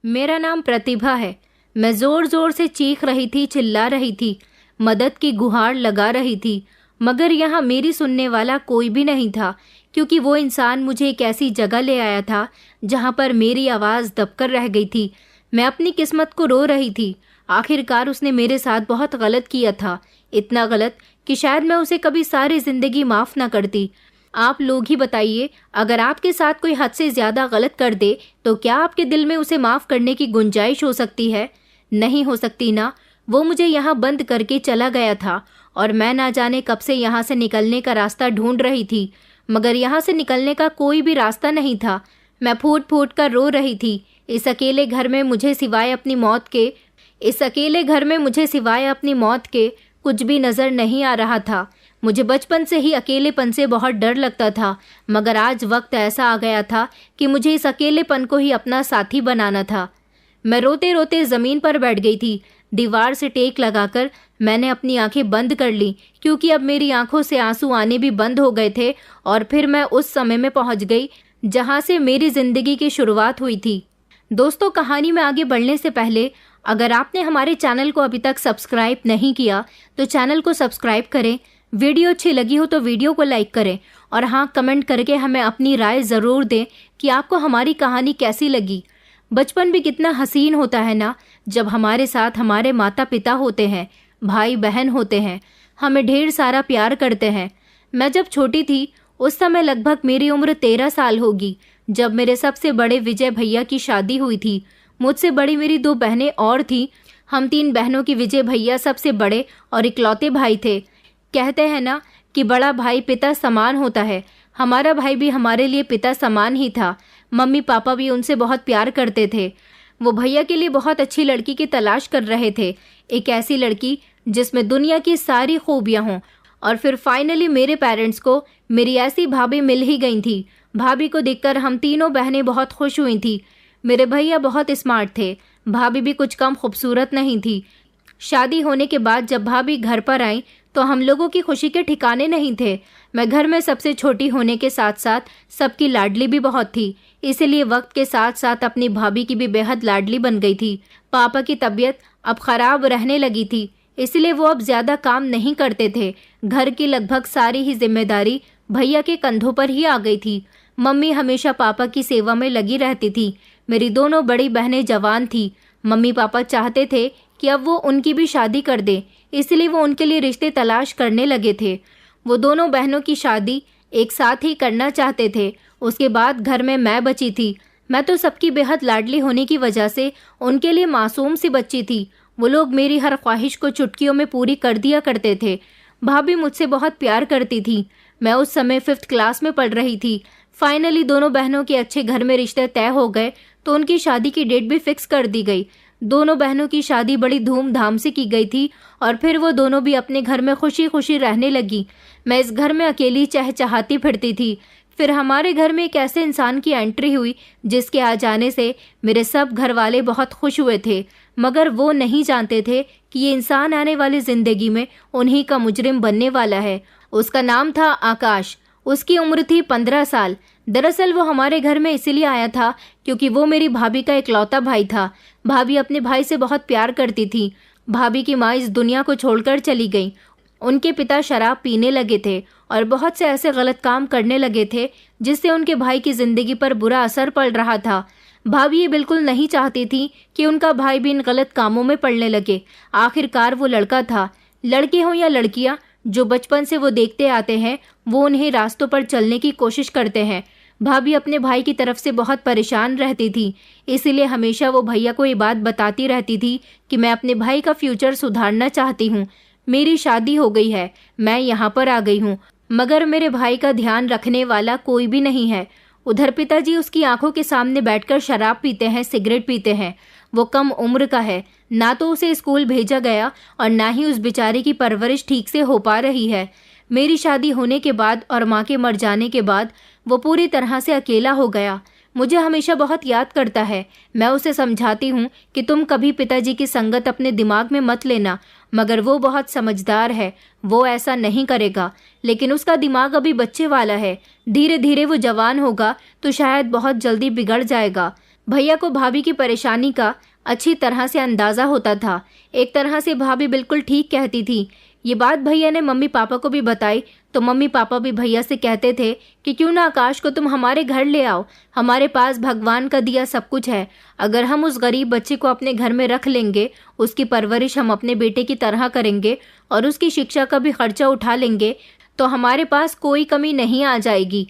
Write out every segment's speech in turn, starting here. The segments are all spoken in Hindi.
मेरा नाम प्रतिभा है। मैं जोर जोर से चीख रही थी, चिल्ला रही थी, मदद की गुहार लगा रही थी, मगर यहाँ मेरी सुनने वाला कोई भी नहीं था, क्योंकि वो इंसान मुझे एक ऐसी जगह ले आया था जहाँ पर मेरी आवाज़ दबकर रह गई थी। मैं अपनी किस्मत को रो रही थी। आखिरकार उसने मेरे साथ बहुत गलत किया था, इतना गलत कि शायद मैं उसे कभी सारी जिंदगी माफ़ ना करती। आप लोग ही बताइए, अगर आपके साथ कोई हद से ज़्यादा गलत कर दे तो क्या आपके दिल में उसे माफ़ करने की गुंजाइश हो सकती है? नहीं हो सकती ना। वो मुझे यहाँ बंद करके चला गया था और मैं ना जाने कब से यहाँ से निकलने का रास्ता ढूंढ रही थी, मगर यहाँ से निकलने का कोई भी रास्ता नहीं था। मैं फूट फूट कर रो रही थी। इस अकेले घर में मुझे सिवाय अपनी मौत के कुछ भी नज़र नहीं आ रहा था। मुझे बचपन से ही अकेलेपन से बहुत डर लगता था, मगर आज वक्त ऐसा आ गया था कि मुझे इस अकेलेपन को ही अपना साथी बनाना था। मैं रोते रोते ज़मीन पर बैठ गई थी। दीवार से टेक लगाकर मैंने अपनी आंखें बंद कर ली, क्योंकि अब मेरी आंखों से आंसू आने भी बंद हो गए थे। और फिर मैं उस समय में पहुंच गई जहां से मेरी ज़िंदगी की शुरुआत हुई थी। दोस्तों, कहानी में आगे बढ़ने से पहले अगर आपने हमारे चैनल को अभी तक सब्सक्राइब नहीं किया तो चैनल को सब्सक्राइब करें। वीडियो अच्छी लगी हो तो वीडियो को लाइक करें और हाँ, कमेंट करके हमें अपनी राय ज़रूर दें कि आपको हमारी कहानी कैसी लगी। बचपन भी कितना हसीन होता है ना, जब हमारे साथ हमारे माता पिता होते हैं, भाई बहन होते हैं, हमें ढेर सारा प्यार करते हैं। मैं जब छोटी थी उस समय लगभग मेरी उम्र 13 साल होगी, जब मेरे सबसे बड़े विजय भैया की शादी हुई थी। मुझसे बड़ी मेरी 2 बहनें और थीं। हम 3 बहनों की विजय भैया सबसे बड़े और इकलौते भाई थे। कहते हैं ना कि बड़ा भाई पिता समान होता है। हमारा भाई भी हमारे लिए पिता समान ही था। मम्मी पापा भी उनसे बहुत प्यार करते थे। वो भैया के लिए बहुत अच्छी लड़की की तलाश कर रहे थे, एक ऐसी लड़की जिसमें दुनिया की सारी खूबियां हों। और फिर फाइनली मेरे पेरेंट्स को मेरी ऐसी भाभी मिल ही गई थी। भाभी को देखकर हम तीनों बहनें बहुत खुश हुई थी। मेरे भैया बहुत स्मार्ट थे, भाभी भी कुछ कम खूबसूरत नहीं थी। शादी होने के बाद जब भाभी घर पर आई तो हम लोगों की खुशी के ठिकाने नहीं थे। मैं घर में सबसे छोटी होने के साथ साथ सबकी लाडली भी बहुत थी, इसलिए वक्त के साथ साथ अपनी भाभी की भी बेहद लाडली बन गई थी। पापा की तबीयत अब खराब रहने लगी थी, इसलिए वो अब ज़्यादा काम नहीं करते थे। घर की लगभग सारी ही जिम्मेदारी भैया के कंधों पर ही आ गई थी। मम्मी हमेशा पापा की सेवा में लगी रहती थी। मेरी दोनों बड़ी बहनें जवान थी। मम्मी पापा चाहते थे कि अब वो उनकी भी शादी कर दे, इसलिए वो उनके लिए रिश्ते तलाश करने लगे थे। वो दोनों बहनों की शादी एक साथ ही करना चाहते थे। उसके बाद घर में मैं बची थी। मैं तो सबकी बेहद लाडली होने की वजह से उनके लिए मासूम सी बच्ची थी। वो लोग मेरी हर ख्वाहिश को चुटकियों में पूरी कर दिया करते थे। भाभी मुझसे बहुत प्यार करती थी। मैं उस समय 5th क्लास में पढ़ रही थी। फाइनली दोनों बहनों के अच्छे घर में रिश्ते तय हो गए तो उनकी शादी की डेट भी फिक्स कर दी गई। दोनों बहनों की शादी बड़ी धूमधाम से की गई थी और फिर वो दोनों भी अपने घर में खुशी खुशी रहने लगी। मैं इस घर में अकेली चहचहाती फिरती थी। फिर हमारे घर में एक ऐसे इंसान की एंट्री हुई जिसके आ जाने से मेरे सब घर वाले बहुत खुश हुए थे, मगर वो नहीं जानते थे कि ये इंसान आने वाली जिंदगी में उन्हीं का मुजरिम बनने वाला है। उसका नाम था आकाश। उसकी उम्र थी 15 साल। दरअसल वो हमारे घर में इसीलिए आया था क्योंकि वो मेरी भाभी का इकलौता भाई था। भाभी अपने भाई से बहुत प्यार करती थी। भाभी की माँ इस दुनिया को छोड़कर चली गई। उनके पिता शराब पीने लगे थे और बहुत से ऐसे गलत काम करने लगे थे जिससे उनके भाई की जिंदगी पर बुरा असर पड़ रहा था। भाभी ये बिल्कुल नहीं चाहती थी कि उनका भाई भी इन गलत कामों में पड़ने लगे। आखिरकार वो लड़का था, लड़के हों या लड़कियां, जो बचपन से वो देखते आते हैं वो उन्हें रास्तों पर चलने की कोशिश करते हैं। भाभी अपने भाई की तरफ से बहुत परेशान रहती थी, इसीलिए हमेशा वो भैया को ये बात बताती रहती थी कि मैं अपने भाई का फ्यूचर सुधारना चाहती हूँ। मेरी शादी हो गई है, मैं यहाँ पर आ गई हूँ, मगर मेरे भाई का ध्यान रखने वाला कोई भी नहीं है। उधर पिताजी उसकी आंखों के सामने बैठकर शराब पीते हैं, सिगरेट पीते हैं। वो कम उम्र का है, ना तो उसे स्कूल भेजा गया और ना ही उस बेचारे की परवरिश ठीक से हो पा रही है। मेरी शादी होने के बाद और माँ के मर जाने के बाद वो पूरी तरह से अकेला हो गया। मुझे हमेशा बहुत याद करता है। मैं उसे समझाती हूँ कि तुम कभी पिताजी की संगत अपने दिमाग में मत लेना, मगर वो बहुत समझदार है, वो ऐसा नहीं करेगा। लेकिन उसका दिमाग अभी बच्चे वाला है, धीरे धीरे वो जवान होगा तो शायद बहुत जल्दी बिगड़ जाएगा। भैया को भाभी की परेशानी का अच्छी तरह से अंदाजा होता था। एक तरह से भाभी बिल्कुल ठीक कहती थी। ये बात भैया ने मम्मी पापा को भी बताई तो मम्मी पापा भी भैया से कहते थे कि क्यों ना आकाश को तुम हमारे घर ले आओ, हमारे पास भगवान का दिया सब कुछ है। अगर हम उस गरीब बच्चे को अपने घर में रख लेंगे, उसकी परवरिश हम अपने बेटे की तरह करेंगे और उसकी शिक्षा का भी खर्चा उठा लेंगे तो हमारे पास कोई कमी नहीं आ जाएगी।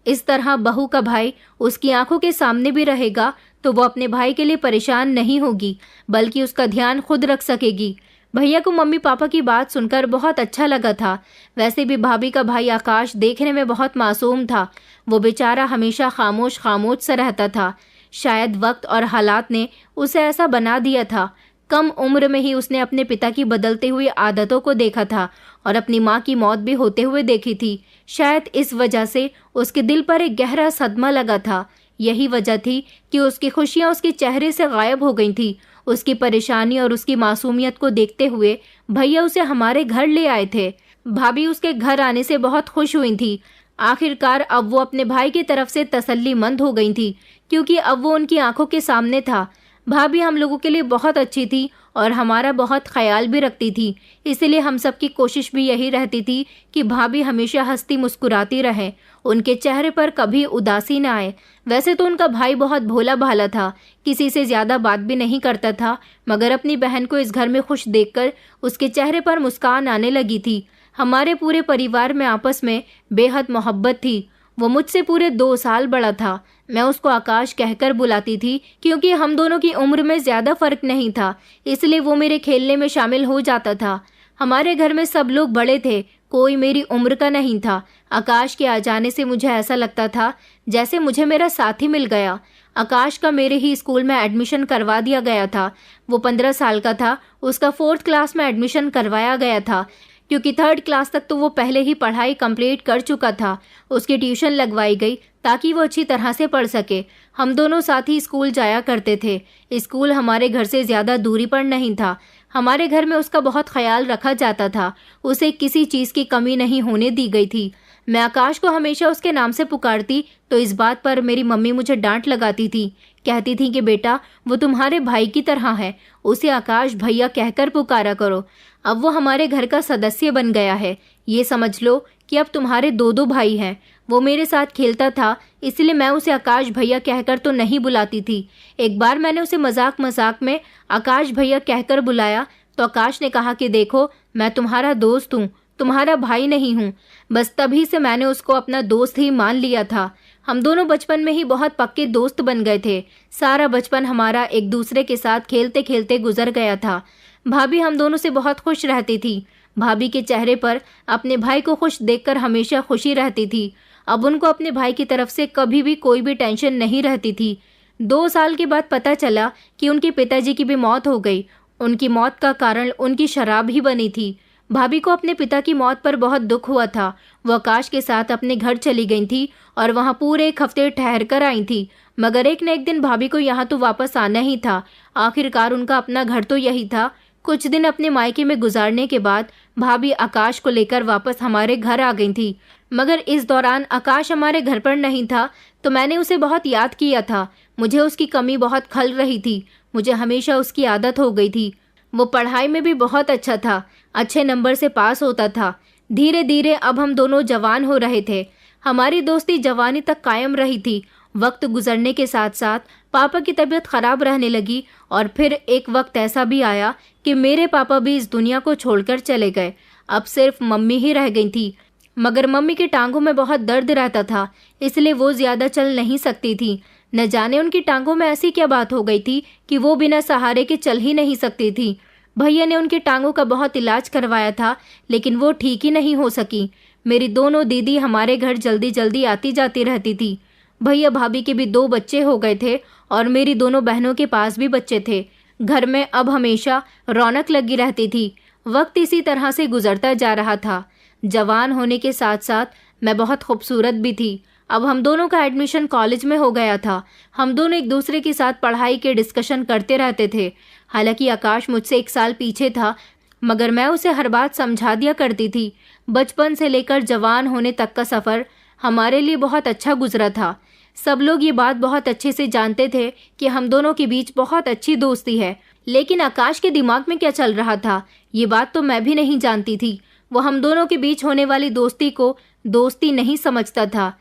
इस तरह बहू का भाई उसकी आंखों के सामने भी रहेगा तो वो अपने भाई के लिए परेशान नहीं होगी, बल्कि उसका ध्यान खुद रख सकेगी। भैया को मम्मी पापा की बात सुनकर बहुत अच्छा लगा था। वैसे भी भाभी का भाई आकाश देखने में बहुत मासूम था। वो बेचारा हमेशा खामोश खामोश सा रहता था। शायद वक्त और हालात ने उसे ऐसा बना दिया था। कम उम्र में ही उसने अपने पिता की बदलती हुई आदतों को देखा था और अपनी माँ की मौत भी होते हुए देखी थी। शायद इस वजह से उसके दिल पर एक गहरा सदमा लगा था। यही वजह थी कि उसकी खुशियाँ उसके चेहरे से गायब हो गई थी। उसकी परेशानी और उसकी मासूमियत को देखते हुए भैया उसे हमारे घर ले आए थे। भाभी उसके घर आने से बहुत खुश हुई थी। आखिरकार अब वो अपने भाई की तरफ से तसल्लीमंद हो गई थी, क्योंकि अब वो उनकी आंखों के सामने था। भाभी हम लोगों के लिए बहुत अच्छी थी और हमारा बहुत ख्याल भी रखती थी। इसलिए हम सब की कोशिश भी यही रहती थी कि भाभी हमेशा हंसती मुस्कुराती रहे, उनके चेहरे पर कभी उदासी न आए। वैसे तो उनका भाई बहुत भोला भाला था, किसी से ज़्यादा बात भी नहीं करता था, मगर अपनी बहन को इस घर में खुश देखकर उसके चेहरे पर मुस्कान आने लगी थी। हमारे पूरे परिवार में आपस में बेहद मोहब्बत थी। वो मुझसे पूरे 2 साल बड़ा था। मैं उसको आकाश कहकर बुलाती थी, क्योंकि हम दोनों की उम्र में ज़्यादा फर्क नहीं था, इसलिए वो मेरे खेलने में शामिल हो जाता था। हमारे घर में सब लोग बड़े थे, कोई मेरी उम्र का नहीं था। आकाश के आ जाने से मुझे ऐसा लगता था जैसे मुझे मेरा साथी मिल गया। आकाश का मेरे ही स्कूल में एडमिशन करवा दिया गया था। वो 15 साल का था, उसका 4th क्लास में एडमिशन करवाया गया था, क्योंकि 3rd क्लास तक तो वो पहले ही पढ़ाई कंप्लीट कर चुका था। उसकी ट्यूशन लगवाई गई ताकि वो अच्छी तरह से पढ़ सके। हम दोनों साथ ही स्कूल जाया करते थे। स्कूल हमारे घर से ज़्यादा दूरी पर नहीं था। हमारे घर में उसका बहुत ख्याल रखा जाता था। उसे किसी चीज़ की कमी नहीं होने दी गई थी। मैं आकाश को हमेशा उसके नाम से पुकारती तो इस बात पर मेरी मम्मी मुझे डांट लगाती थी। कहती थी कि बेटा, वो तुम्हारे भाई की तरह है, उसे आकाश भैया कहकर पुकारा करो। अब वो हमारे घर का सदस्य बन गया है। ये समझ लो कि अब तुम्हारे 2 भाई हैं। वो मेरे साथ खेलता था, इसलिए मैं उसे आकाश भैया कहकर तो नहीं बुलाती थी। एक बार मैंने उसे मजाक मजाक में आकाश भैया कहकर बुलाया तो आकाश ने कहा कि देखो, मैं तुम्हारा दोस्त हूँ, तुम्हारा भाई नहीं हूँ। बस तभी से मैंने उसको अपना दोस्त ही मान लिया था। हम दोनों बचपन में ही बहुत पक्के दोस्त बन गए थे। सारा बचपन हमारा एक दूसरे के साथ खेलते खेलते गुजर गया था। भाभी हम दोनों से बहुत खुश रहती थी। भाभी के चेहरे पर अपने भाई को खुश देखकर हमेशा खुशी रहती थी। अब उनको अपने भाई की तरफ से कभी भी कोई भी टेंशन नहीं रहती थी। 2 साल के बाद पता चला कि उनके पिताजी की भी मौत हो गई। उनकी मौत का कारण उनकी शराब ही बनी थी। भाभी को अपने पिता की मौत पर बहुत दुख हुआ था। वो आकाश के साथ अपने घर चली गई थी और वहाँ पूरे 1 हफ्ते ठहर कर आई थी, मगर एक न एक दिन भाभी को यहाँ तो वापस आना ही था। आखिरकार उनका अपना घर तो यही था। कुछ दिन अपने मायके में गुजारने के बाद भाभी आकाश को लेकर वापस हमारे घर आ गई थी, मगर इस दौरान आकाश हमारे घर पर नहीं था तो मैंने उसे बहुत याद किया था। मुझे उसकी कमी बहुत खल रही थी। मुझे हमेशा उसकी आदत हो गई थी। वो पढ़ाई में भी बहुत अच्छा था, अच्छे नंबर से पास होता था। धीरे धीरे अब हम दोनों जवान हो रहे थे। हमारी दोस्ती जवानी तक कायम रही थी। वक्त गुजरने के साथ साथ पापा की तबीयत खराब रहने लगी और फिर एक वक्त ऐसा भी आया कि मेरे पापा भी इस दुनिया को छोड़कर चले गए। अब सिर्फ मम्मी ही रह गई थी, मगर मम्मी की टांगों में बहुत दर्द रहता था, इसलिए वो ज़्यादा चल नहीं सकती थी। न जाने उनकी टांगों में ऐसी क्या बात हो गई थी कि वो बिना सहारे के चल ही नहीं सकती थी। भैया ने उनकी टांगों का बहुत इलाज करवाया था, लेकिन वो ठीक ही नहीं हो सकी। मेरी दोनों दीदी हमारे घर जल्दी जल्दी आती जाती रहती थी। भैया भाभी के भी 2 बच्चे हो गए थे और मेरी दोनों बहनों के पास भी बच्चे थे। घर में अब हमेशा रौनक लगी रहती थी। वक्त इसी तरह से गुजरता जा रहा था। जवान होने के साथ साथ मैं बहुत खूबसूरत भी थी। अब हम दोनों का एडमिशन कॉलेज में हो गया था। हम दोनों एक दूसरे के साथ पढ़ाई के डिस्कशन करते रहते थे। हालांकि आकाश मुझसे 1 साल पीछे था, मगर मैं उसे हर बात समझा दिया करती थी। बचपन से लेकर जवान होने तक का सफ़र हमारे लिए बहुत अच्छा गुजरा था। सब लोग ये बात बहुत अच्छे से जानते थे कि हम दोनों के बीच बहुत अच्छी दोस्ती है, लेकिन आकाश के दिमाग में क्या चल रहा था ये बात तो मैं भी नहीं जानती थी। वो हम दोनों के बीच होने वाली दोस्ती को दोस्ती नहीं समझता था।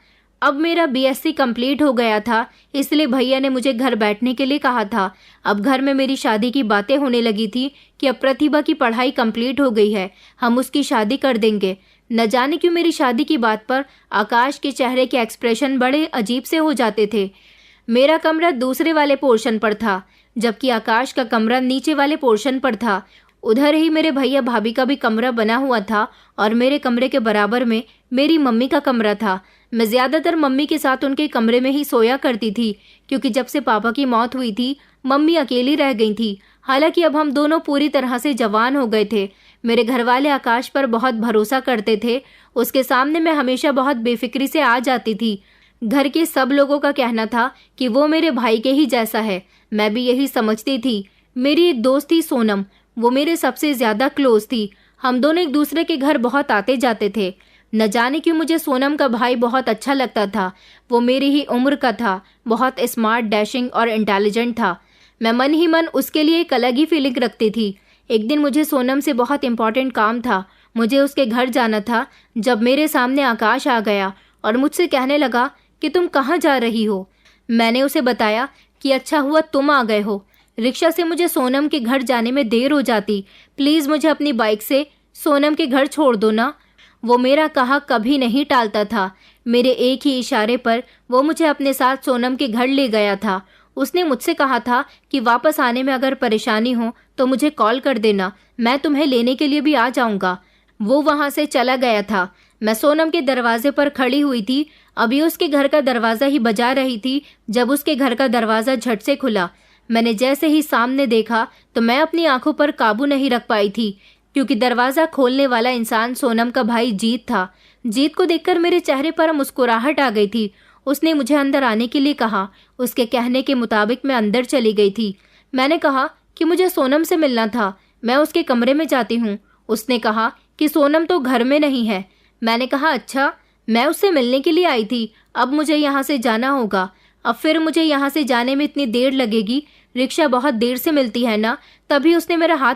अब मेरा बीएससी कंप्लीट हो गया था, इसलिए भैया ने मुझे घर बैठने के लिए कहा था। अब घर में मेरी शादी की बातें होने लगी थी कि अब प्रतिभा की पढ़ाई कंप्लीट हो गई है, हम उसकी शादी कर देंगे। न जाने क्यों मेरी शादी की बात पर आकाश के चेहरे के एक्सप्रेशन बड़े अजीब से हो जाते थे। मेरा कमरा दूसरे वाले पोर्शन पर था, जबकि आकाश का कमरा नीचे वाले पोर्शन पर था। उधर ही मेरे भैया भाभी का भी कमरा बना हुआ था और मेरे कमरे के बराबर में मेरी मम्मी का कमरा था। मैं ज़्यादातर मम्मी के साथ उनके कमरे में ही सोया करती थी, क्योंकि जब से पापा की मौत हुई थी मम्मी अकेली रह गई थी। हालांकि अब हम दोनों पूरी तरह से जवान हो गए थे। मेरे घर वाले आकाश पर बहुत भरोसा करते थे, उसके सामने मैं हमेशा बहुत बेफिक्री से आ जाती थी। घर के सब लोगों का कहना था कि वो मेरे भाई के ही जैसा है, मैं भी यही समझती थी। मेरी एक दोस्त थी सोनम, वो मेरे सबसे ज़्यादा क्लोज थी। हम दोनों एक दूसरे के घर बहुत आते जाते थे। न जाने क्यों मुझे सोनम का भाई बहुत अच्छा लगता था। वो मेरी ही उम्र का था, बहुत स्मार्ट, डैशिंग और इंटेलिजेंट था। मैं मन ही मन उसके लिए एक अलग ही फीलिंग रखती थी। एक दिन मुझे सोनम से बहुत इम्पोर्टेंट काम था, मुझे उसके घर जाना था, जब मेरे सामने आकाश आ गया और मुझसे कहने लगा कि तुम कहाँ जा रही हो। मैंने उसे बताया कि अच्छा हुआ तुम आ गए हो, रिक्शा से मुझे सोनम के घर जाने में देर हो जाती, प्लीज़ मुझे अपनी बाइक से सोनम के घर छोड़ दो ना। वो मेरा कहा कभी नहीं टालता था। मेरे एक ही इशारे पर वो मुझे अपने साथ सोनम के घर ले गया था। उसने मुझसे कहा था कि वापस आने में अगर परेशानी हो तो मुझे कॉल कर देना, मैं तुम्हें लेने के लिए भी आ जाऊंगा। वो वहां से चला गया था। मैं सोनम के दरवाजे पर खड़ी हुई थी, अभी उसके घर का दरवाज़ा ही बजा रही थी जब उसके घर का दरवाज़ा झट से खुला। मैंने जैसे ही सामने देखा तो मैं अपनी आंखों पर काबू नहीं रख पाई थी, क्योंकि दरवाज़ा खोलने वाला इंसान सोनम का भाई जीत था। जीत को देखकर मेरे चेहरे पर मुस्कुराहट आ गई थी। उसने मुझे अंदर आने के लिए कहा। उसके कहने के मुताबिक मैं अंदर चली गई थी। मैंने कहा कि मुझे सोनम से मिलना था, मैं उसके कमरे में जाती हूँ। उसने कहा कि सोनम तो घर में नहीं है। मैंने कहा अच्छा, मैं उससे मिलने के लिए आई थी, अब मुझे यहाँ से जाना होगा। अब फिर मुझे यहाँ से जाने में इतनी देर लगेगी, रिक्शा बहुत देर से मिलती है ना। तभी उसने मेरा हाथ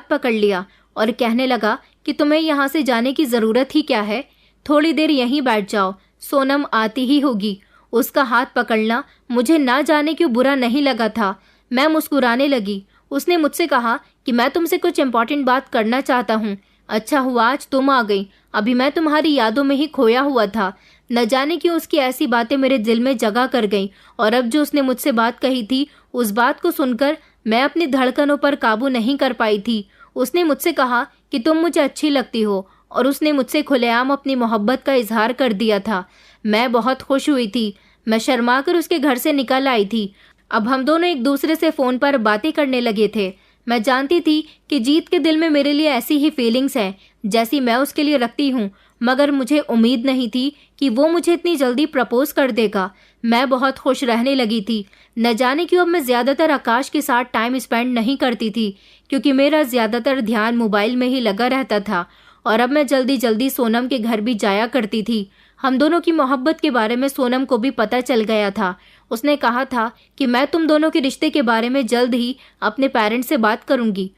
पकड़ लिया और कहने लगा कि तुम्हें यहाँ से जाने की ज़रूरत ही क्या है, थोड़ी देर यहीं बैठ जाओ, सोनम आती ही होगी। उसका हाथ पकड़ना मुझे ना जाने क्यों बुरा नहीं लगा था। मैं मुस्कुराने लगी। उसने मुझसे कहा कि मैं तुमसे कुछ इम्पोर्टेंट बात करना चाहता हूँ। अच्छा हुआ आज तुम आ गई, अभी मैं तुम्हारी यादों में ही खोया हुआ था। न जाने क्यों उसकी ऐसी बातें मेरे दिल में जगह कर गईं, और अब जो उसने मुझसे बात कही थी उस बात को सुनकर मैं अपनी धड़कनों पर काबू नहीं कर पाई थी। उसने मुझसे कहा कि तुम मुझे अच्छी लगती हो, और उसने मुझसे खुलेआम अपनी मोहब्बत का इजहार कर दिया था। मैं बहुत खुश हुई थी। मैं शर्माकर उसके घर से निकल आई थी। अब हम दोनों एक दूसरे से फ़ोन पर बातें करने लगे थे। मैं जानती थी कि जीत के दिल में मेरे लिए ऐसी ही फीलिंग्स हैं जैसी मैं उसके लिए रखती हूँ, मगर मुझे उम्मीद नहीं थी कि वो मुझे इतनी जल्दी प्रपोज कर देगा। मैं बहुत खुश रहने लगी थी। न जाने क्यों अब मैं ज़्यादातर आकाश के साथ टाइम स्पेंड नहीं करती थी, क्योंकि मेरा ज़्यादातर ध्यान मोबाइल में ही लगा रहता था, और अब मैं जल्दी जल्दी सोनम के घर भी जाया करती थी। हम दोनों की मोहब्बत के बारे में सोनम को भी पता चल गया था। उसने कहा था कि मैं तुम दोनों के रिश्ते के बारे में जल्द ही अपने पेरेंट्स से बात करूंगी।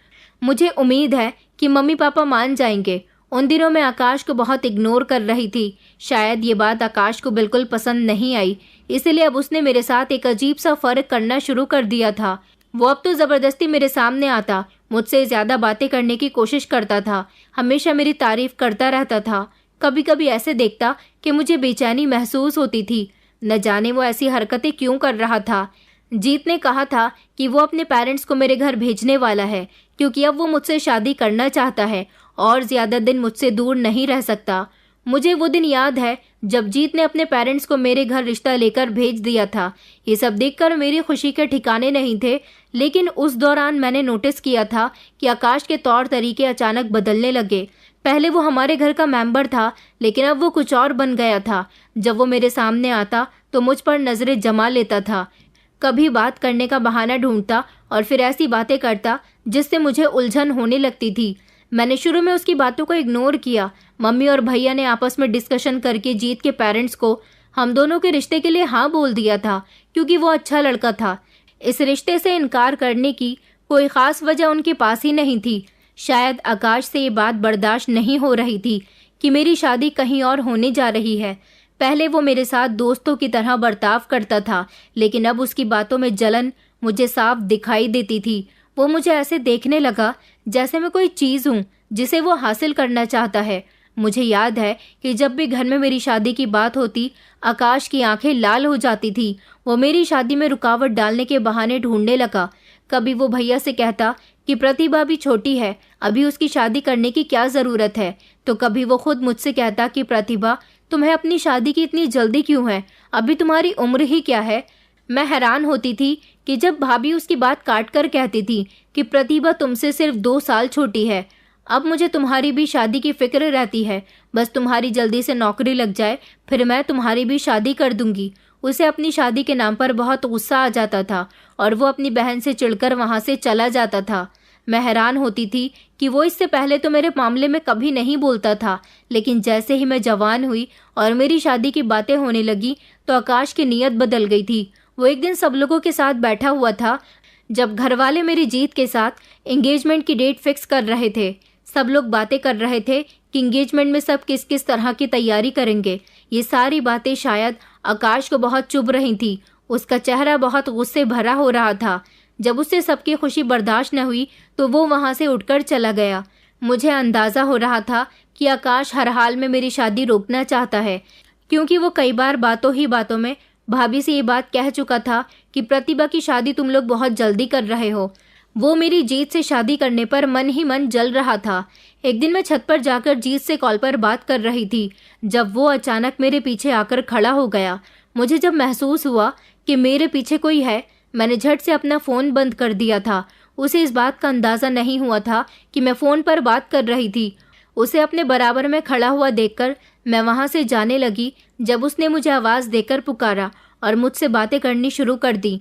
मुझे उम्मीद है कि मम्मी पापा मान जाएंगे। उन दिनों मैं आकाश को बहुत इग्नोर कर रही थी। शायद ये बात आकाश को बिल्कुल पसंद नहीं आई, इसलिए अब उसने मेरे साथ एक अजीब सा फ़र्क करना शुरू कर दिया था। वो अब तो ज़बरदस्ती मेरे सामने आता, मुझसे ज़्यादा बातें करने की कोशिश करता था, हमेशा मेरी तारीफ करता रहता था। कभी कभी ऐसे देखता कि मुझे बेचैनी महसूस होती थी। न जाने वो ऐसी हरकतें क्यों कर रहा था। जीत ने कहा था कि वो अपने पेरेंट्स को मेरे घर भेजने वाला है, क्योंकि अब वो मुझसे शादी करना चाहता है और ज़्यादा दिन मुझसे दूर नहीं रह सकता। मुझे वो दिन याद है जब जीत ने अपने पेरेंट्स को मेरे घर रिश्ता लेकर भेज दिया था। ये सब देखकर मेरी खुशी के ठिकाने नहीं थे, लेकिन उस दौरान मैंने नोटिस किया था कि आकाश के तौर तरीके अचानक बदलने लगे। पहले वो हमारे घर का मेंबर था, लेकिन अब वो कुछ और बन गया था। जब वो मेरे सामने आता तो मुझ पर नज़रें जमा लेता था, कभी बात करने का बहाना ढूंढता और फिर ऐसी बातें करता जिससे मुझे उलझन होने लगती थी। मैंने शुरू में उसकी बातों को इग्नोर किया। मम्मी और भैया ने आपस में डिस्कशन करके जीत के पेरेंट्स को हम दोनों के रिश्ते के लिए हाँ बोल दिया था क्योंकि वो अच्छा लड़का था। इस रिश्ते से इनकार करने की कोई खास वजह उनके पास ही नहीं थी। शायद आकाश से ये बात बर्दाश्त नहीं हो रही थी कि मेरी शादी कहीं और होने जा रही है। पहले वो मेरे साथ दोस्तों की तरह बर्ताव करता था, लेकिन अब उसकी बातों में जलन मुझे साफ दिखाई देती थी। वो मुझे ऐसे देखने लगा जैसे मैं कोई चीज़ हूँ जिसे वो हासिल करना चाहता है। मुझे याद है कि जब भी घर में मेरी शादी की बात होती, आकाश की आंखें लाल हो जाती थी। वो मेरी शादी में रुकावट डालने के बहाने ढूंढने लगा। कभी वो भैया से कहता कि प्रतिभा भी छोटी है, अभी उसकी शादी करने की क्या ज़रूरत है। तो कभी वो खुद मुझसे कहता कि प्रतिभा, तुम्हें अपनी शादी की इतनी जल्दी क्यों है, अभी तुम्हारी उम्र ही क्या है। मैं हैरान होती थी कि जब भाभी उसकी बात काट कर कहती थी कि प्रतिभा तुमसे सिर्फ 2 साल छोटी है। अब मुझे तुम्हारी भी शादी की फिक्र रहती है, बस तुम्हारी जल्दी से नौकरी लग जाए, फिर मैं तुम्हारी भी शादी कर दूंगी। उसे अपनी शादी के नाम पर बहुत गुस्सा आ जाता था और वो अपनी बहन से चिढ़कर वहाँ से चला जाता था। मैं हैरान होती थी कि वो इससे पहले तो मेरे मामले में कभी नहीं बोलता था, लेकिन जैसे ही मैं जवान हुई और मेरी शादी की बातें होने लगी तो आकाश की नीयत बदल गई थी। वो एक दिन सब लोगों के साथ बैठा हुआ था जब घरवाले मेरी जीत के साथ एंगेजमेंट की डेट फिक्स कर रहे थे। सब लोग बातें कर रहे थे कि एंगेजमेंट में सब किस किस तरह की तैयारी करेंगे। ये सारी बातें शायद आकाश को बहुत चुभ रही थी। उसका चेहरा बहुत गुस्से भरा हो रहा था। जब उससे सबकी खुशी बर्दाश्त न हुई तो वो वहाँ से उठकर चला गया। मुझे अंदाज़ा हो रहा था कि आकाश हर हाल में मेरी शादी रोकना चाहता है, क्योंकि वो कई बार बातों ही बातों में भाभी से ये बात कह चुका था कि प्रतिभा की शादी तुम लोग बहुत जल्दी कर रहे हो। वो मेरी जीत से शादी करने पर मन ही मन जल रहा था। एक दिन मैं छत पर जाकर जीत से कॉल पर बात कर रही थी जब वो अचानक मेरे पीछे आकर खड़ा हो गया। मुझे जब महसूस हुआ कि मेरे पीछे कोई है, मैंने झट से अपना फ़ोन बंद कर दिया था। उसे इस बात का अंदाज़ा नहीं हुआ था कि मैं फ़ोन पर बात कर रही थी। उसे अपने बराबर में खड़ा हुआ देखकर मैं वहाँ से जाने लगी जब उसने मुझे आवाज़ देकर पुकारा और मुझसे बातें करनी शुरू कर दी।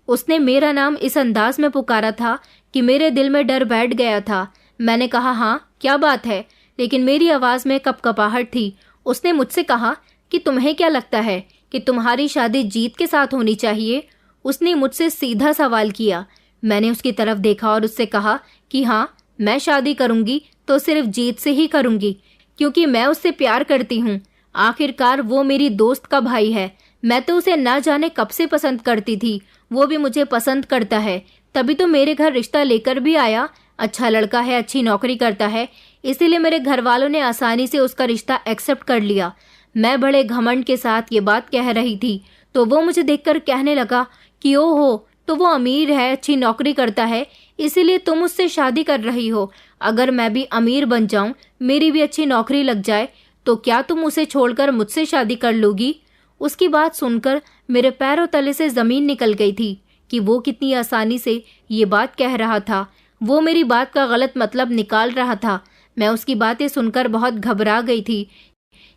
उसने मेरा नाम इस अंदाज में पुकारा था कि मेरे दिल में डर बैठ गया था। मैंने कहा, हाँ क्या बात है, लेकिन मेरी आवाज़ में कपकपाहट थी। उसने मुझसे कहा कि तुम्हें क्या लगता है कि तुम्हारी शादी जीत के साथ होनी चाहिए? उसने मुझसे सीधा सवाल किया। मैंने उसकी तरफ देखा और उससे कहा कि हाँ, मैं शादी करूँगी तो सिर्फ जीत से ही करूँगी, क्योंकि मैं उससे प्यार करती हूँ। आखिरकार वो मेरी दोस्त का भाई है। मैं तो उसे ना जाने कब से पसंद करती थी, वो भी मुझे पसंद करता है, तभी तो मेरे घर रिश्ता लेकर भी आया। अच्छा लड़का है, अच्छी नौकरी करता है, इसीलिए मेरे घर वालों ने आसानी से उसका रिश्ता एक्सेप्ट कर लिया। मैं बड़े घमंड के साथ ये बात कह रही थी तो वो मुझे देखकर कहने लगा कि ओहो, तो वो अमीर है, अच्छी नौकरी करता है, इसीलिए तुम उससे शादी कर रही हो। अगर मैं भी अमीर बन जाऊं, मेरी भी अच्छी नौकरी लग जाए, तो क्या तुम उसे छोड़कर मुझसे शादी कर लोगी? उसकी बात सुनकर मेरे पैरों तले से ज़मीन निकल गई थी कि वो कितनी आसानी से ये बात कह रहा था। वो मेरी बात का गलत मतलब निकाल रहा था। मैं उसकी बातें सुनकर बहुत घबरा गई थी,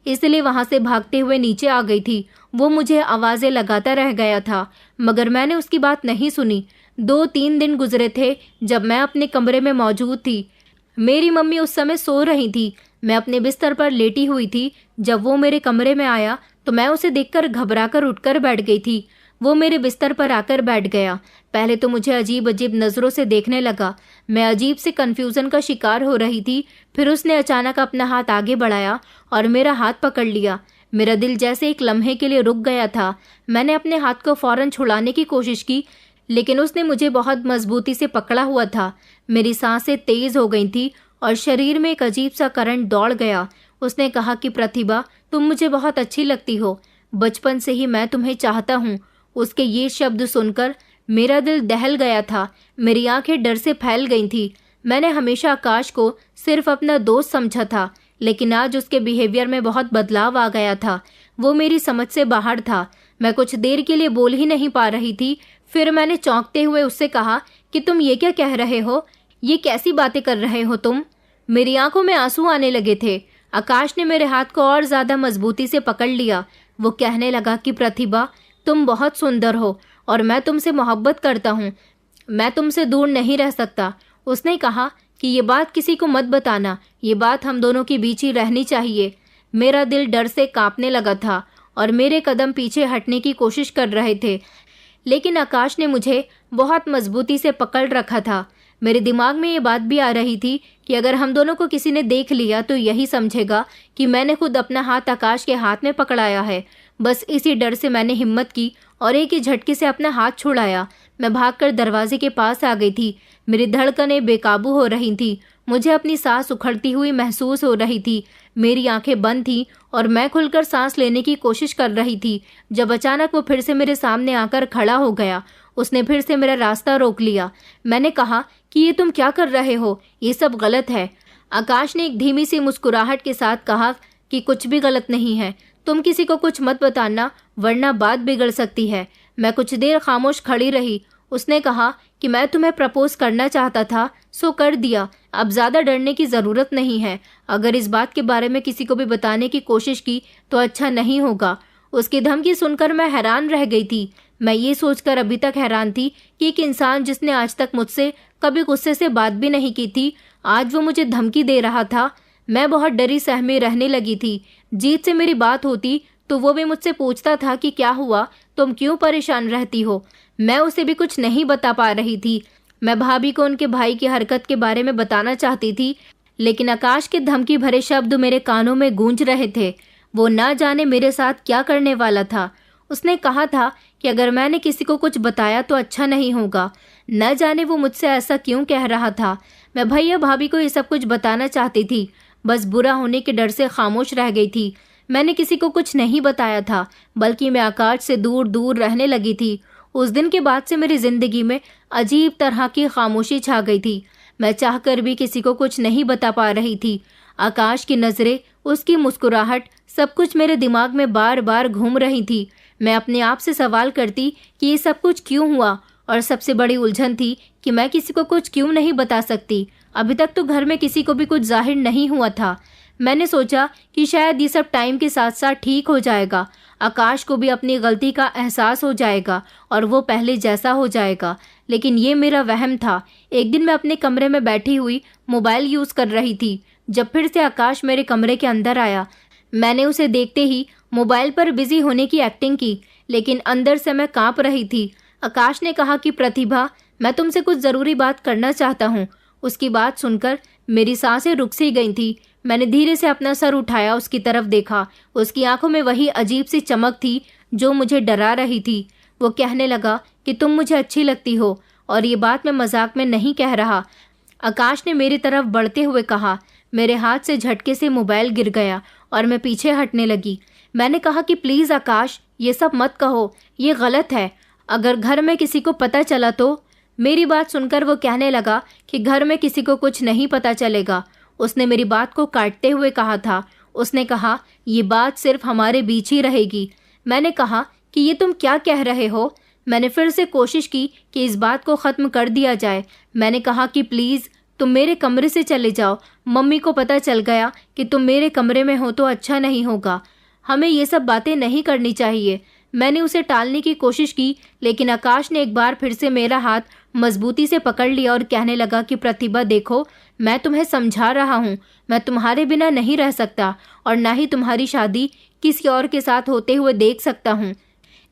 इसलिए वहाँ से भागते हुए नीचे आ गई थी। वो मुझे आवाज़ें लगाता रह गया था, मगर मैंने उसकी बात नहीं सुनी। 2-3 दिन गुजरे थे जब मैं अपने कमरे में मौजूद थी। मेरी मम्मी उस समय सो रही थी। मैं अपने बिस्तर पर लेटी हुई थी। जब वो मेरे कमरे में आया तो मैं उसे देखकर घबराकर उठकर बैठ गई थी। वो मेरे बिस्तर पर आकर बैठ गया। पहले तो मुझे अजीब अजीब नज़रों से देखने लगा। मैं अजीब से कन्फ्यूज़न का शिकार हो रही थी। फिर उसने अचानक अपना हाथ आगे बढ़ाया और मेरा हाथ पकड़ लिया। मेरा दिल जैसे एक लम्हे के लिए रुक गया था। मैंने अपने हाथ को फ़ौरन छुड़ाने की कोशिश की, लेकिन उसने मुझे बहुत मजबूती से पकड़ा हुआ था। मेरी सांसें तेज़ हो गई थी और शरीर में एक अजीब सा करंट दौड़ गया। उसने कहा कि प्रतिभा, तुम मुझे बहुत अच्छी लगती हो, बचपन से ही मैं तुम्हें चाहता हूँ। उसके ये शब्द सुनकर मेरा दिल दहल गया था। मेरी आंखें डर से फैल गई थी। मैंने हमेशा आकाश को सिर्फ अपना दोस्त समझा था, लेकिन आज उसके बिहेवियर में बहुत बदलाव आ गया था। वो मेरी समझ से बाहर था। मैं कुछ देर के लिए बोल ही नहीं पा रही थी। फिर मैंने चौंकते हुए उससे कहा कि तुम ये क्या कह रहे हो, ये कैसी बातें कर रहे हो तुम? मेरी आंखों में आंसू आने लगे थे। आकाश ने मेरे हाथ को और ज़्यादा मजबूती से पकड़ लिया। वो कहने लगा कि प्रतिभा, तुम बहुत सुंदर हो और मैं तुमसे मोहब्बत करता हूँ, मैं तुमसे दूर नहीं रह सकता। उसने कहा कि ये बात किसी को मत बताना, ये बात हम दोनों के बीच ही रहनी चाहिए। मेरा दिल डर से कांपने लगा था और मेरे कदम पीछे हटने की कोशिश कर रहे थे, लेकिन आकाश ने मुझे बहुत मजबूती से पकड़ रखा था। मेरे दिमाग में ये बात भी आ रही थी कि अगर हम दोनों को किसी ने देख लिया तो यही समझेगा कि मैंने खुद अपना हाथ आकाश के हाथ में पकड़ाया है। बस इसी डर से मैंने हिम्मत की और एक ही झटके से अपना हाथ छुड़ाया। मैं भागकर दरवाजे के पास आ गई थी। मेरी धड़कनें बेकाबू हो रही थी। मुझे अपनी सांस उखड़ती हुई महसूस हो रही थी। मेरी आंखें बंद थीं और मैं खुलकर सांस लेने की कोशिश कर रही थी जब अचानक वो फिर से मेरे सामने आकर खड़ा हो गया। उसने फिर से मेरा रास्ता रोक लिया। मैंने कहा कि ये तुम क्या कर रहे हो, ये सब गलत है। आकाश ने एक धीमी सी मुस्कुराहट के साथ कहा कि कुछ भी गलत नहीं है, तुम किसी को कुछ मत बताना वरना बात बिगड़ सकती है। मैं कुछ देर खामोश खड़ी रही। उसने कहा कि मैं तुम्हें प्रपोज करना चाहता था, सो कर दिया। अब ज़्यादा डरने की ज़रूरत नहीं है। अगर इस बात के बारे में किसी को भी बताने की कोशिश की तो अच्छा नहीं होगा। उसकी धमकी सुनकर मैं हैरान रह गई थी। मैं ये सोचकर अभी तक हैरान थी कि एक इंसान जिसने आज तक मुझसे कभी गुस्से से बात भी नहीं की थी, आज वो मुझे धमकी दे रहा था। मैं बहुत डरी सहमी रहने लगी थी। जीत से मेरी बात होती तो वो भी मुझसे पूछता था कि क्या हुआ, तुम क्यों परेशान रहती हो। मैं उसे भी कुछ नहीं बता पा रही थी। मैं भाभी को उनके भाई की हरकत के बारे में बताना चाहती थी, लेकिन आकाश के धमकी भरे शब्द मेरे कानों में गूंज रहे थे। वो ना जाने मेरे साथ क्या करने वाला था। उसने कहा था कि अगर मैंने किसी को कुछ बताया तो अच्छा नहीं होगा। न जाने वो मुझसे ऐसा क्यों कह रहा था। मैं भैया भाभी को ये सब कुछ बताना चाहती थी, बस बुरा होने के डर से खामोश रह गई थी। मैंने किसी को कुछ नहीं बताया था, बल्कि मैं आकाश से दूर दूर रहने लगी थी। उस दिन के बाद से मेरी जिंदगी में अजीब तरह की खामोशी छा गई थी। मैं चाहकर भी किसी को कुछ नहीं बता पा रही थी। आकाश की नज़रें, उसकी मुस्कुराहट, सब कुछ मेरे दिमाग में बार बार घूम रही थी। मैं अपने आप से सवाल करती कि ये सब कुछ क्यों हुआ, और सबसे बड़ी उलझन थी कि मैं किसी को कुछ क्यों नहीं बता सकती। अभी तक तो घर में किसी को भी कुछ जाहिर नहीं हुआ था। मैंने सोचा कि शायद ये सब टाइम के साथ साथ ठीक हो जाएगा। आकाश को भी अपनी गलती का एहसास हो जाएगा और वो पहले जैसा हो जाएगा, लेकिन ये मेरा वहम था। एक दिन मैं अपने कमरे में बैठी हुई मोबाइल यूज़ कर रही थी जब फिर से आकाश मेरे कमरे के अंदर आया। मैंने उसे देखते ही मोबाइल पर बिजी होने की एक्टिंग की, लेकिन अंदर से मैं कांप रही थी। आकाश ने कहा कि प्रतिभा, मैं तुमसे कुछ ज़रूरी बात करना चाहता हूँ। उसकी बात सुनकर मेरी सांसें रुक सी गई थी। मैंने धीरे से अपना सर उठाया, उसकी तरफ देखा। उसकी आंखों में वही अजीब सी चमक थी जो मुझे डरा रही थी। वो कहने लगा कि तुम मुझे अच्छी लगती हो, और ये बात मैं मजाक में नहीं कह रहा। आकाश ने मेरी तरफ बढ़ते हुए कहा। मेरे हाथ से झटके से मोबाइल गिर गया और मैं पीछे हटने लगी। मैंने कहा कि प्लीज़ आकाश, ये सब मत कहो, ये गलत है। अगर घर में किसी को पता चला तो। मेरी बात सुनकर वो कहने लगा कि घर में किसी को कुछ नहीं पता चलेगा। उसने मेरी बात को काटते हुए कहा था। उसने कहा, ये बात सिर्फ हमारे बीच ही रहेगी। मैंने कहा कि ये तुम क्या कह रहे हो। मैंने फिर से कोशिश की कि इस बात को ख़त्म कर दिया जाए। मैंने कहा कि प्लीज़ तुम मेरे कमरे से चले जाओ। मम्मी को पता चल गया कि तुम मेरे कमरे में हो तो अच्छा नहीं होगा। हमें ये सब बातें नहीं करनी चाहिए। मैंने उसे टालने की कोशिश की, लेकिन आकाश ने एक बार फिर से मेरा हाथ मजबूती से पकड़ लिया और कहने लगा कि प्रतिभा देखो, मैं तुम्हें समझा रहा हूँ। मैं तुम्हारे बिना नहीं रह सकता और ना ही तुम्हारी शादी किसी और के साथ होते हुए देख सकता हूँ।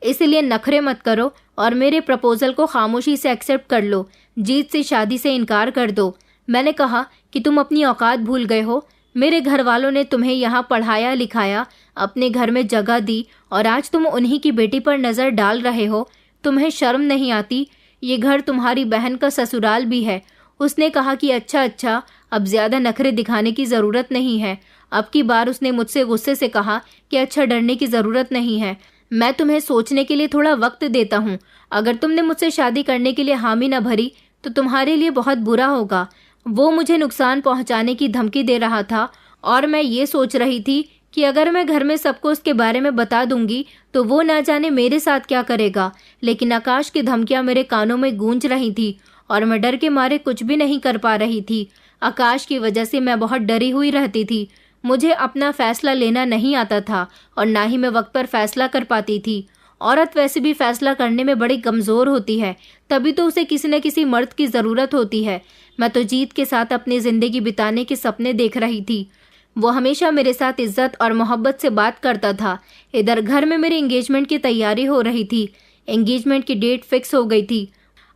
इसलिए नखरे मत करो और मेरे प्रपोजल को खामोशी से एक्सेप्ट कर लो। जीत से शादी से इनकार कर दो। मैंने कहा कि तुम अपनी औकात भूल गए हो। मेरे घर वालों ने तुम्हें यहाँ पढ़ाया लिखाया, अपने घर में जगह दी, और आज तुम उन्हीं की बेटी पर नज़र डाल रहे हो। तुम्हें शर्म नहीं आती? ये घर तुम्हारी बहन का ससुराल भी है। उसने कहा कि अच्छा, अब ज़्यादा नखरे दिखाने की ज़रूरत नहीं है। अब की बार उसने मुझसे गुस्से से कहा कि अच्छा, डरने की ज़रूरत नहीं है। मैं तुम्हें सोचने के लिए थोड़ा वक्त देता हूँ। अगर तुमने मुझसे शादी करने के लिए हामी न भरी तो तुम्हारे लिए बहुत बुरा होगा। वो मुझे नुकसान पहुँचाने की धमकी दे रहा था और मैं ये सोच रही थी कि अगर मैं घर में सबको उसके बारे में बता दूंगी तो वो ना जाने मेरे साथ क्या करेगा। लेकिन आकाश की धमकियां मेरे कानों में गूंज रही थी और मैं डर के मारे कुछ भी नहीं कर पा रही थी। आकाश की वजह से मैं बहुत डरी हुई रहती थी। मुझे अपना फैसला लेना नहीं आता था और ना ही मैं वक्त पर फैसला कर पाती थी। औरत वैसे भी फैसला करने में बड़ी कमज़ोर होती है, तभी तो उसे किसी न किसी मर्द की ज़रूरत होती है। मैं तो जीत के साथ अपनी ज़िंदगी बिताने के सपने देख रही थी। वो हमेशा मेरे साथ इज्जत और मोहब्बत से बात करता था। इधर घर में मेरे एंगेजमेंट की तैयारी हो रही थी। एंगेजमेंट की डेट फिक्स हो गई थी।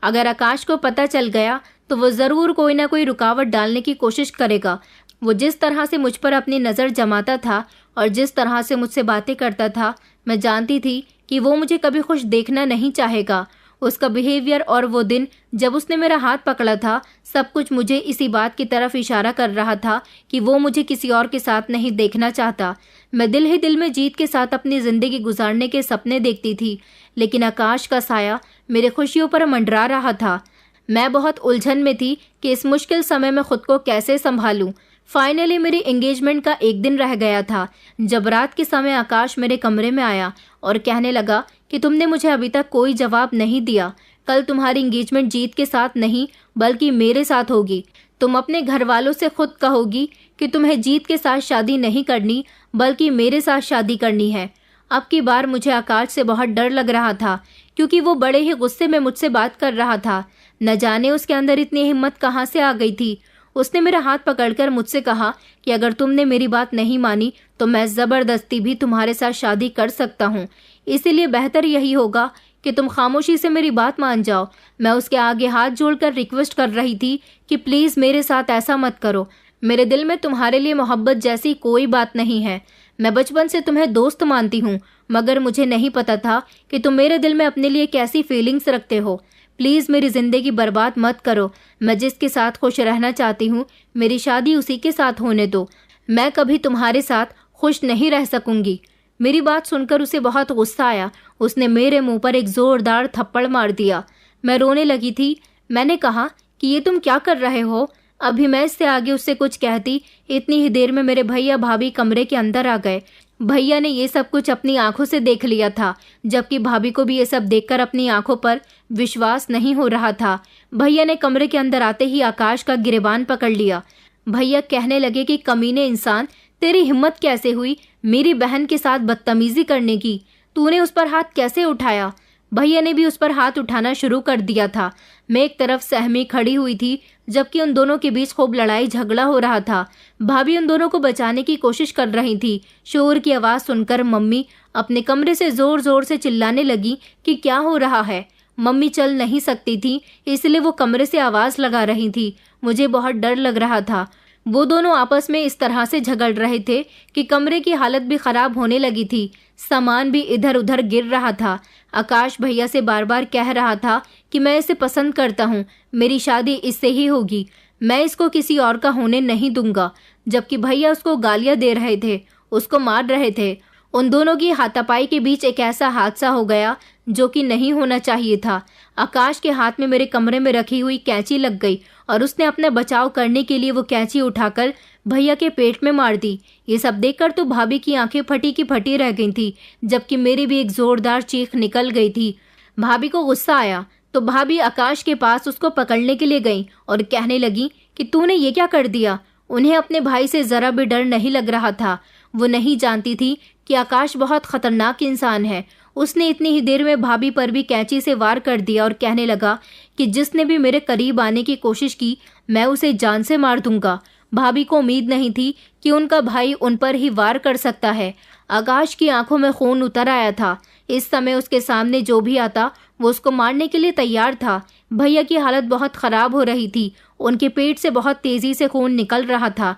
अगर आकाश को पता चल गया तो वो ज़रूर कोई ना कोई रुकावट डालने की कोशिश करेगा। वो जिस तरह से मुझ पर अपनी नज़र जमाता था और जिस तरह से मुझसे बातें करता था, मैं जानती थी कि वो मुझे कभी खुश देखना नहीं चाहेगा। उसका बिहेवियर और वो दिन जब उसने मेरा हाथ पकड़ा था, सब कुछ मुझे इसी बात की तरफ इशारा कर रहा था कि वो मुझे किसी और के साथ नहीं देखना चाहता। मैं दिल ही दिल में जीत के साथ अपनी ज़िंदगी गुजारने के सपने देखती थी, लेकिन आकाश का साया मेरे खुशियों पर मंडरा रहा था। मैं बहुत उलझन में थी कि इस मुश्किल समय में खुद को कैसे संभालूं। फाइनली मेरी एंगेजमेंट का एक दिन रह गया था जब रात के समय आकाश मेरे कमरे में आया और कहने लगा कि तुमने मुझे अभी तक कोई जवाब नहीं दिया। कल तुम्हारी एंगेजमेंट जीत के साथ नहीं बल्कि मेरे साथ होगी। तुम अपने घर वालों से खुद कहोगी कि तुम्हें जीत के साथ शादी नहीं करनी बल्कि मेरे साथ शादी करनी है। अब की बार मुझे आकाश से बहुत डर लग रहा था क्योंकि वो बड़े ही गुस्से में मुझसे बात कर रहा था। न जाने उसके अंदर इतनी हिम्मत कहाँ से आ गई थी। उसने मेरा हाथ पकड़कर मुझसे कहा कि अगर तुमने मेरी बात नहीं मानी तो मैं ज़बरदस्ती भी तुम्हारे साथ शादी कर सकता हूँ। इसीलिए बेहतर यही होगा कि तुम खामोशी से मेरी बात मान जाओ। मैं उसके आगे हाथ जोड़कर रिक्वेस्ट कर रही थी कि प्लीज़ मेरे साथ ऐसा मत करो। मेरे दिल में तुम्हारे लिए मोहब्बत जैसी कोई बात नहीं है। मैं बचपन से तुम्हें दोस्त मानती हूँ, मगर मुझे नहीं पता था कि तुम मेरे दिल में अपने लिए कैसी फीलिंग्स रखते हो। प्लीज़ मेरी ज़िंदगी बर्बाद मत करो। मैं जिसके साथ खुश रहना चाहती हूँ, मेरी शादी उसी के साथ होने दो। मैं कभी तुम्हारे साथ खुश नहीं रह सकूंगी। मेरी बात सुनकर उसे बहुत गुस्सा आया। उसने मेरे मुंह पर एक ज़ोरदार थप्पड़ मार दिया। मैं रोने लगी थी। मैंने कहा कि ये तुम क्या कर रहे हो। अभी मैं इससे आगे उससे कुछ कहती, इतनी ही देर में मेरे भैया भाभी कमरे के अंदर आ गए। भैया ने ये सब कुछ अपनी आंखों से देख लिया था, जबकि भाभी को भी ये सब देखकर अपनी आंखों पर विश्वास नहीं हो रहा था। भैया ने कमरे के अंदर आते ही आकाश का गिरेबान पकड़ लिया। भैया कहने लगे कि कमीने इंसान, तेरी हिम्मत कैसे हुई मेरी बहन के साथ बदतमीजी करने की। तूने उस पर हाथ कैसे उठाया। भैया ने भी उस पर हाथ उठाना शुरू कर दिया था। मैं एक तरफ सहमी खड़ी हुई थी, जबकि उन दोनों के बीच खूब लड़ाई झगड़ा हो रहा था। भाभी उन दोनों को बचाने की कोशिश कर रही थी। शोर की आवाज़ सुनकर मम्मी अपने कमरे से जोर जोर से चिल्लाने लगी कि क्या हो रहा है। मम्मी चल नहीं सकती थी, इसलिए वो कमरे से आवाज़ लगा रही थी। मुझे बहुत डर लग रहा था। वो दोनों आपस में इस तरह से झगड़ रहे थे कि कमरे की हालत भी खराब होने लगी थी। सामान भी इधर उधर गिर रहा था। आकाश भैया से बार बार कह रहा था कि मैं इसे पसंद करता हूँ, मेरी शादी इससे ही होगी, मैं इसको किसी और का होने नहीं दूंगा। जबकि भैया उसको गालियाँ दे रहे थे, उसको मार रहे थे। उन दोनों की हाथापाई के बीच एक ऐसा हादसा हो गया जो कि नहीं होना चाहिए था। आकाश के हाथ में मेरे कमरे में रखी हुई कैंची लग गई और उसने अपना बचाव करने के लिए वो कैंची उठाकर भैया के पेट में मार दी। ये सब देखकर तो भाभी की आंखें फटी की फटी रह गई थी, जबकि मेरी भी एक जोरदार चीख निकल गई थी। भाभी को गुस्सा आया तो भाभी आकाश के पास उसको पकड़ने के लिए गई और कहने लगी कि तूने ये क्या कर दिया। उन्हें अपने भाई से जरा भी डर नहीं लग रहा था। वो नहीं जानती थी कि आकाश बहुत खतरनाक इंसान है। उसने इतनी ही देर में भाभी पर भी कैंची से वार कर दिया और कहने लगा कि जिसने भी मेरे करीब आने की कोशिश की, मैं उसे जान से मार दूंगा। भाभी को उम्मीद नहीं थी कि उनका भाई उन पर ही वार कर सकता है। आकाश की आंखों में खून उतर आया था। इस समय उसके सामने जो भी आता वो उसको मारने के लिए तैयार था। भैया की हालत बहुत खराब हो रही थी। उनके पेट से बहुत तेजी से खून निकल रहा था,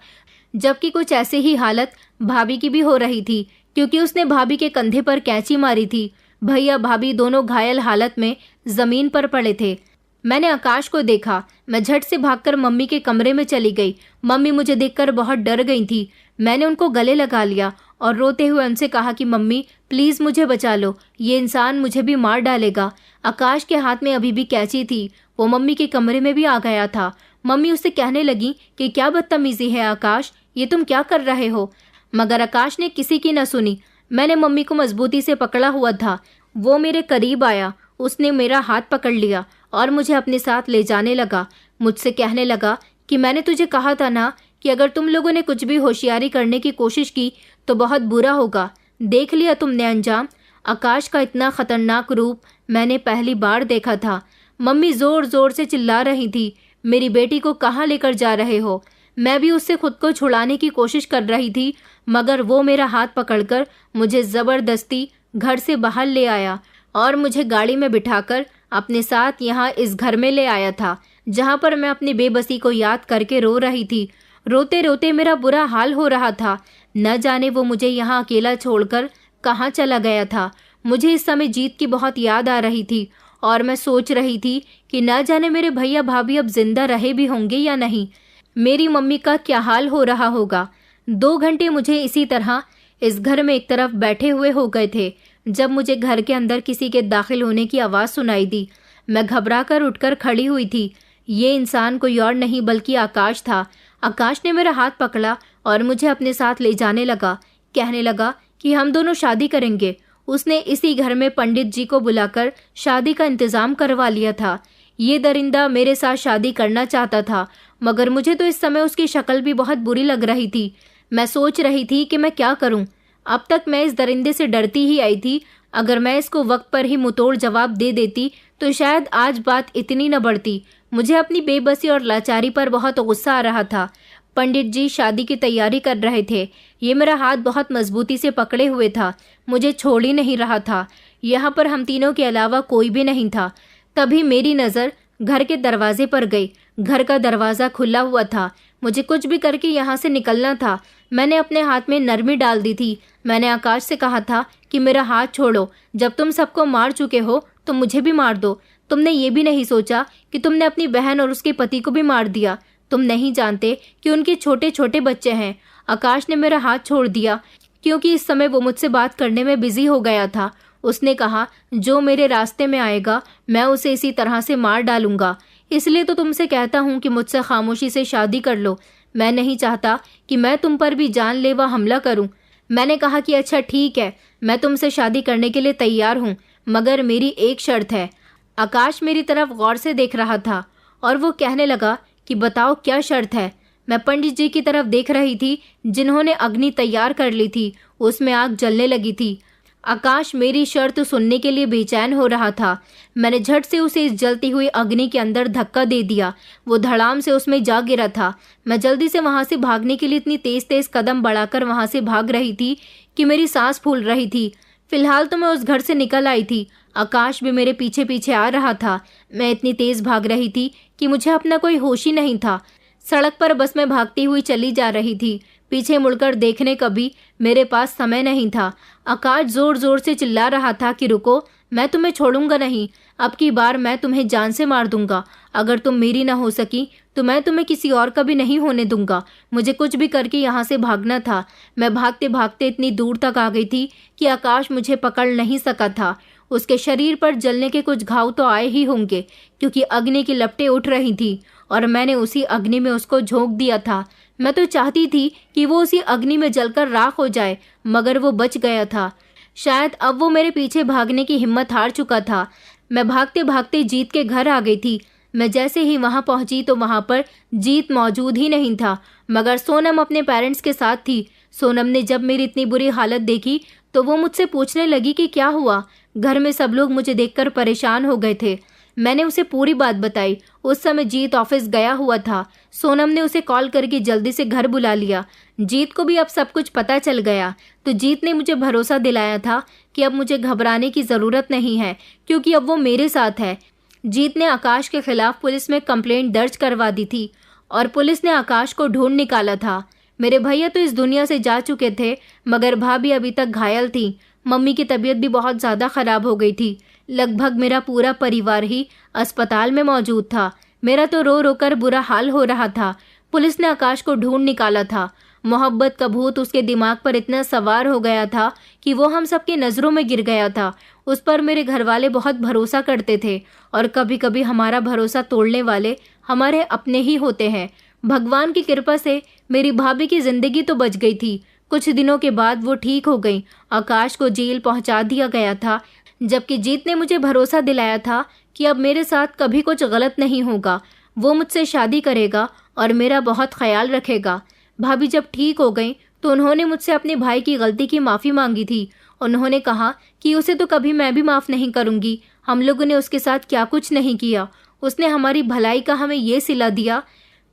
जबकि कुछ ऐसी ही हालत भाभी की भी हो रही थी, क्योंकि उसने भाभी के कंधे पर कैंची मारी थी। भैया भाभी दोनों घायल हालत में जमीन पर पड़े थे। मैंने आकाश को देखा। मैं झट से भागकर मम्मी के कमरे में चली गई। मम्मी मुझे देखकर बहुत डर गई थी। मैंने उनको गले लगा लिया और रोते हुए उनसे कहा कि मम्मी प्लीज़ मुझे बचा लो, ये इंसान मुझे भी मार डालेगा। आकाश के हाथ में अभी भी कैंची थी। वो मम्मी के कमरे में भी आ गया था। मम्मी उससे कहने लगी कि क्या बदतमीजी है आकाश, ये तुम क्या कर रहे हो। मगर आकाश ने किसी की न सुनी। मैंने मम्मी को मजबूती से पकड़ा हुआ था। वो मेरे करीब आया। उसने मेरा हाथ पकड़ लिया और मुझे अपने साथ ले जाने लगा। मुझसे कहने लगा कि मैंने तुझे कहा था ना कि अगर तुम लोगों ने कुछ भी होशियारी करने की कोशिश की तो बहुत बुरा होगा। देख लिया तुमने अंजाम। आकाश का इतना खतरनाक रूप मैंने पहली बार देखा था। मम्मी जोर जोर से चिल्ला रही थी, मेरी बेटी को कहाँ लेकर जा रहे हो। मैं भी उससे खुद को छुड़ाने की कोशिश कर रही थी, मगर वो मेरा हाथ पकड़कर मुझे ज़बरदस्ती घर से बाहर ले आया और मुझे गाड़ी में बिठाकर अपने साथ यहाँ इस घर में ले आया था, जहाँ पर मैं अपनी बेबसी को याद करके रो रही थी। रोते रोते मेरा बुरा हाल हो रहा था। न जाने वो मुझे यहाँ अकेला छोड़कर कहाँ चला गया था। मुझे इस समय जीत की बहुत याद आ रही थी और मैं सोच रही थी कि न जाने मेरे भैया भाभी अब जिंदा रहे भी होंगे या नहीं। मेरी मम्मी का क्या हाल हो रहा होगा। 2 घंटे मुझे इसी तरह इस घर में एक तरफ बैठे हुए हो गए थे, जब मुझे घर के अंदर किसी के दाखिल होने की आवाज़ सुनाई दी। मैं घबराकर उठकर खड़ी हुई थी। ये इंसान कोई और नहीं बल्कि आकाश था। आकाश ने मेरा हाथ पकड़ा और मुझे अपने साथ ले जाने लगा। कहने लगा कि हम दोनों शादी करेंगे। उसने इसी घर में पंडित जी को बुलाकर शादी का इंतज़ाम करवा लिया था। ये दरिंदा मेरे साथ शादी करना चाहता था, मगर मुझे तो इस समय उसकी शक्ल भी बहुत बुरी लग रही थी। मैं सोच रही थी कि मैं क्या करूं। अब तक मैं इस दरिंदे से डरती ही आई थी। अगर मैं इसको वक्त पर ही मुंहतोड़ जवाब दे देती तो शायद आज बात इतनी न बढ़ती। मुझे अपनी बेबसी और लाचारी पर बहुत गुस्सा आ रहा था। पंडित जी शादी की तैयारी कर रहे थे। ये मेरा हाथ बहुत मजबूती से पकड़े हुए था, मुझे छोड़ ही नहीं रहा था। यहाँ पर हम तीनों के अलावा कोई भी नहीं था। तभी मेरी नज़र घर के दरवाजे पर गई। घर का दरवाज़ा खुला हुआ था। मुझे कुछ भी करके यहाँ से निकलना था। मैंने अपने हाथ में नरमी डाल दी थी। मैंने आकाश से कहा था कि मेरा हाथ छोड़ो, जब तुम सबको मार चुके हो तो मुझे भी मार दो। तुमने ये भी नहीं सोचा कि तुमने अपनी बहन और उसके पति को भी मार दिया। तुम नहीं जानते कि उनके छोटे छोटे बच्चे हैं। आकाश ने मेरा हाथ छोड़ दिया क्योंकि इस समय वो मुझसे बात करने में बिजी हो गया था। उसने कहा, जो मेरे रास्ते में आएगा मैं उसे इसी तरह से मार डालूंगा। इसलिए तो तुमसे कहता हूँ कि मुझसे खामोशी से शादी कर लो। मैं नहीं चाहता कि मैं तुम पर भी जानलेवा हमला करूं। मैंने कहा कि अच्छा ठीक है, मैं तुमसे शादी करने के लिए तैयार हूँ, मगर मेरी एक शर्त है। आकाश मेरी तरफ गौर से देख रहा था और वो कहने लगा कि बताओ क्या शर्त है। मैं पंडित जी की तरफ देख रही थी, जिन्होंने अग्नि तैयार कर ली थी। उसमें आग जलने लगी थी। आकाश मेरी शर्त सुनने के लिए बेचैन हो रहा था। मैंने झट से उसे इस जलती हुई अग्नि के अंदर धक्का दे दिया। वो धड़ाम से उसमें जा गिरा था। मैं जल्दी से वहां से भागने के लिए इतनी तेज तेज कदम बढ़ाकर वहां से भाग रही थी कि मेरी सांस फूल रही थी। फिलहाल तो मैं उस घर से निकल आई थी। आकाश भी मेरे पीछे पीछे आ रहा था। मैं इतनी तेज भाग रही थी कि मुझे अपना कोई होश ही नहीं था। सड़क पर बस मैं भागती हुई चली जा रही थी। पीछे मुड़कर देखने का भी मेरे पास समय नहीं था। आकाश जोर जोर से चिल्ला रहा था कि रुको, मैं तुम्हें छोड़ूंगा नहीं। अब की बार मैं तुम्हें जान से मार दूंगा। अगर तुम मेरी ना हो सकी तो मैं तुम्हें किसी और का भी नहीं होने दूंगा। मुझे कुछ भी करके यहाँ से भागना था। मैं भागते भागते इतनी दूर तक आ गई थी कि आकाश मुझे पकड़ नहीं सका था। उसके शरीर पर जलने के कुछ घाव तो आए ही होंगे, क्योंकि अग्नि की लपटें उठ रही थी और मैंने उसी अग्नि में उसको झोंक दिया था। मैं तो चाहती थी कि वो उसी अग्नि में जलकर राख हो जाए, मगर वो बच गया था। शायद अब वो मेरे पीछे भागने की हिम्मत हार चुका था। मैं भागते भागते जीत के घर आ गई थी। मैं जैसे ही वहां पहुंची तो वहां पर जीत मौजूद ही नहीं था, मगर सोनम अपने पेरेंट्स के साथ थी। सोनम ने जब मेरी इतनी बुरी हालत देखी तो वो मुझसे पूछने लगी कि क्या हुआ। घर में सब लोग मुझे देखकर परेशान हो गए थे। मैंने उसे पूरी बात बताई। उस समय जीत ऑफिस गया हुआ था। सोनम ने उसे कॉल करके जल्दी से घर बुला लिया। जीत को भी अब सब कुछ पता चल गया, तो जीत ने मुझे भरोसा दिलाया था कि अब मुझे घबराने की ज़रूरत नहीं है, क्योंकि अब वो मेरे साथ है। जीत ने आकाश के खिलाफ पुलिस में कंप्लेंट दर्ज करवा दी थी और पुलिस ने आकाश को ढूंढ निकाला था। मेरे भैया तो इस दुनिया से जा चुके थे, मगर भाभी अभी तक घायल थी। मम्मी की तबीयत भी बहुत ज़्यादा ख़राब हो गई थी। लगभग मेरा पूरा परिवार ही अस्पताल में मौजूद था। मेरा तो रो रो कर बुरा हाल हो रहा था। पुलिस ने आकाश को ढूंढ निकाला था। मोहब्बत का भूत उसके दिमाग पर इतना सवार हो गया था कि वो हम सबकी नज़रों में गिर गया था। उस पर मेरे घर वाले बहुत भरोसा करते थे और कभी कभी हमारा भरोसा तोड़ने वाले हमारे अपने ही होते हैं। भगवान की कृपा से मेरी भाभी की जिंदगी तो बच गई थी। कुछ दिनों के बाद वो ठीक हो गई। आकाश को जेल पहुंचा दिया गया था, जबकि जीत ने मुझे भरोसा दिलाया था कि अब मेरे साथ कभी कुछ गलत नहीं होगा। वो मुझसे शादी करेगा और मेरा बहुत ख्याल रखेगा। भाभी जब ठीक हो गई तो उन्होंने मुझसे अपने भाई की गलती की माफ़ी मांगी थी। उन्होंने कहा कि उसे तो कभी मैं भी माफ़ नहीं करूँगी। हम लोगों ने उसके साथ क्या कुछ नहीं किया। उसने हमारी भलाई का हमें ये सिला दिया।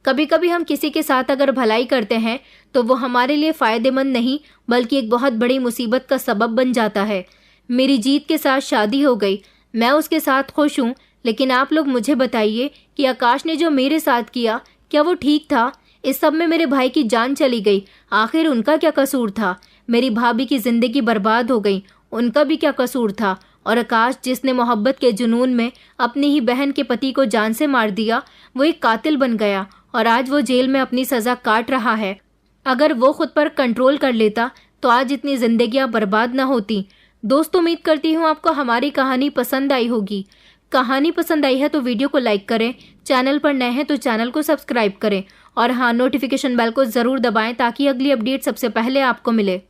कभी कभी हम किसी के साथ अगर भलाई करते हैं तो वो हमारे लिए फ़ायदेमंद नहीं बल्कि एक बहुत बड़ी मुसीबत का सबब बन जाता है। मेरी जीत के साथ शादी हो गई, मैं उसके साथ खुश हूँ, लेकिन आप लोग मुझे बताइए कि आकाश ने जो मेरे साथ किया क्या वो ठीक था? इस सब में मेरे भाई की जान चली गई, आखिर उनका क्या कसूर था? मेरी भाभी की जिंदगी बर्बाद हो गई, उनका भी क्या कसूर था? और आकाश जिसने मोहब्बत के जुनून में अपनी ही बहन के पति को जान से मार दिया, वो एक कातिल बन गया और आज वो जेल में अपनी सज़ा काट रहा है। अगर वो खुद पर कंट्रोल कर लेता तो आज इतनी जिंदगियां बर्बाद न होती। दोस्तों, उम्मीद करती हूँ आपको हमारी कहानी पसंद आई होगी। कहानी पसंद आई है तो वीडियो को लाइक करें, चैनल पर नए हैं तो चैनल को सब्सक्राइब करें और हाँ, नोटिफिकेशन बेल को ज़रूर दबाएं ताकि अगली अपडेट सबसे पहले आपको मिले।